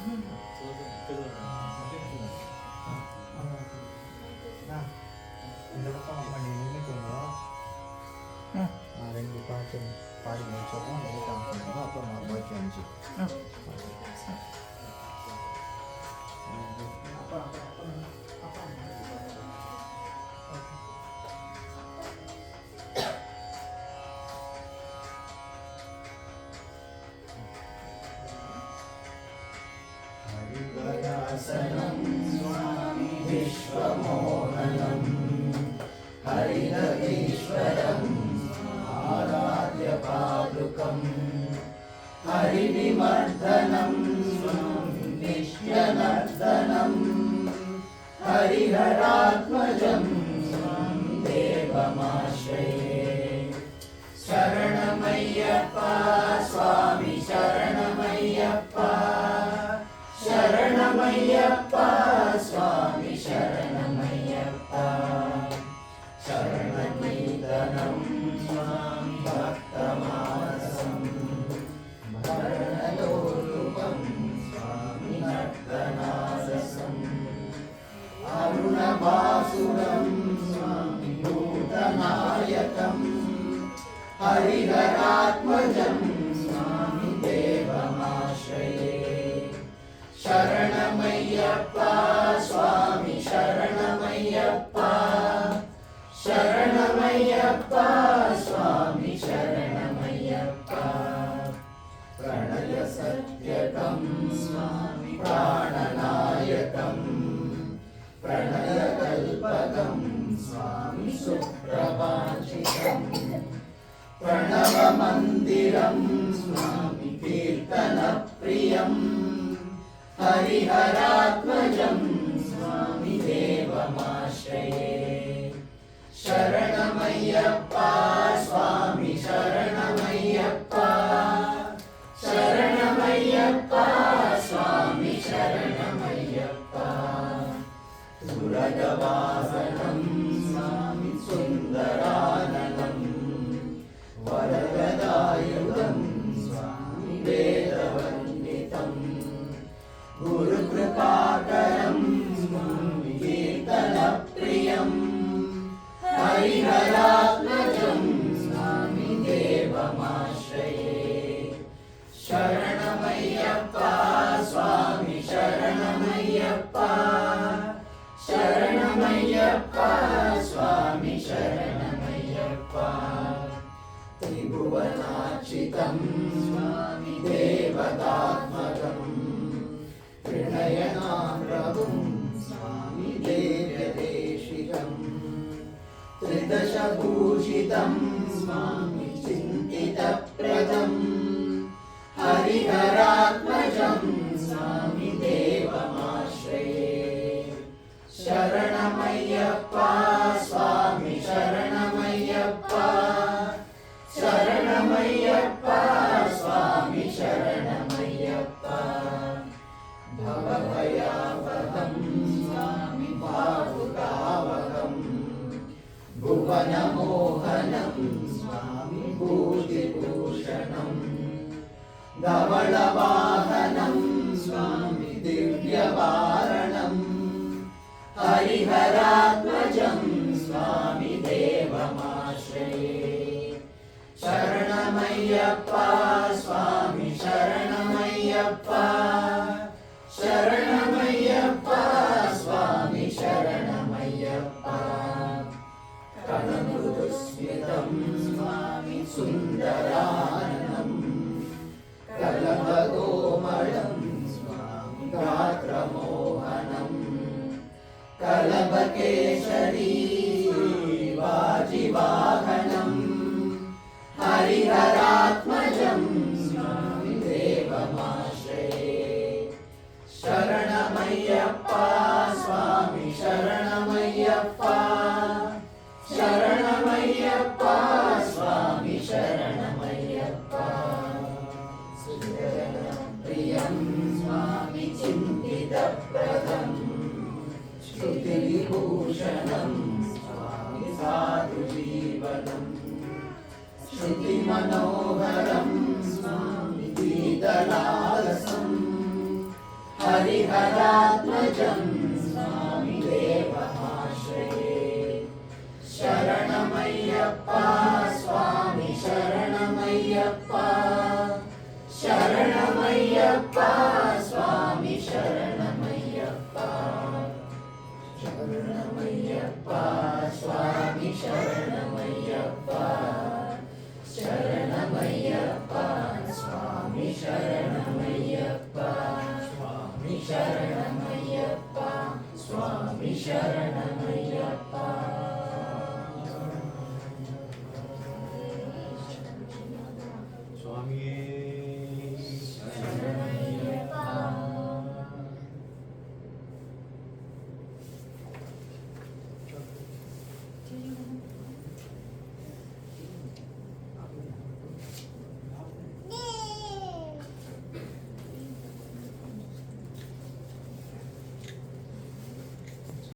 Nah, இந்த பக்கம் பண்ணி நின்றுக்கோங்க. நான் 2 பாட்டு பாடி முடிச்சோம். லேட் ஆகும். அப்புறம் நான் பாக்கி அனுப்பிச்சு हरिवरासनं स्वामी विश्वमोहनं हरिहरीश्वरं आराध्य पादुकं हरिविमर्दनं नित्यनर्दनं हरिहरात्मजं देवमाश्रये शरणमय्यप्पा स्वामी शरणमय्यप्पा शरणमय्यप्पा स्वामी शरणमय्यप्पा शरणकीर्तनं स्वामी भक्तमानसं भरणलोलुपं स्वामी नर्तनारसम् अरुणभासुरं स्वामी भूतनायकं हरिहरात्मजं स्वामी देवमाश्रये शरणमय्यप्पा स्वामी शरणमय्यप्पा शरणमय्यप्पा स्वामी शरणमय्यप्पा प्रणय सत्यकं स्वामी प्राणनायकं प्रणयकल्पकं स्वामी सुप्रभाषितं प्रणवमन्दिरं स्वामी कीर्तनप्रियं हरिहरात्मजं स्वामी देवमाश्रये शरणमय्यप्पा स्वामी शरणमय्यप्पा शरणमय्यप्पा स्वामी शरणमय्यप्पा सुरगवासनं स्वामी सुन्दराननं वरददायुधं स्वामी वेदवन्दितं गुरुकृपाकरं स्वामी कीर्तनप्रियं हरिहरात्मजं स्वामी देवमाश्रये शरणमय्यप्पा स्वामी शरणमय्यप्पा शरणमय्यप्पा स्वामी शरणमय्यप्पा त्रिभुवनार्चितं स्वामी देवतात्मकं त्रिनयनाम्रभुं स्वामी देव्यदेशिकं त्रिदशभूषितं स्वामी चिन्तितप्रदं हरिहरात्मजं स्वामी देवमाश्रये शरणमय्यप्पा स्वामी शरणमय्यप्पा शरणमय्यप्पा स्वामी शरणमय्यप्पा भवभयावहं स्वामी भावुकावहं भुवनमोहनं स्वामी भूतिभूषणं धवलवाहनं स्वामी दिव्यवारणं हरिहरात्मजं स्वामी देवमाश्रये शरणमय्यप्पा स्वामी शरणमय्यप्पा शरणमय्यप्पा स्वामी शरणमय्यप्पा कनमृदुस्मितं स्वामी सुन्दराननं कलभगोमलं स्वामी गात्रमोहनं कलभकेशरी वाजिवाहनं हरिहरात्मजं स्वामी देवमाश्रये शरणमय्यप्पा स्वामी शरणमय्यप्पा शरणमय्यप्पा स्वामी शरणमय्यप्पा प्रियं स्वामी चिन्तितप्रदं श्रुतिविभूषणं स्वामी साधुजीवनं श्रुतिमनोहरं स्वामी गीतलालसं हरिहरात्मजं स्वामि देवमाश्रये शरणमय्यप्पा स्वामि शरणमय्यप्पा शरणमय्यप्पा स्वामि शरणमय्यप्पा शरणमय्यप्पा स्वामि शरणमय्यप्पा शरणमय्यप्पा स्वामि शरणमय्यप्पा स्वामि शरणमय्यप्पा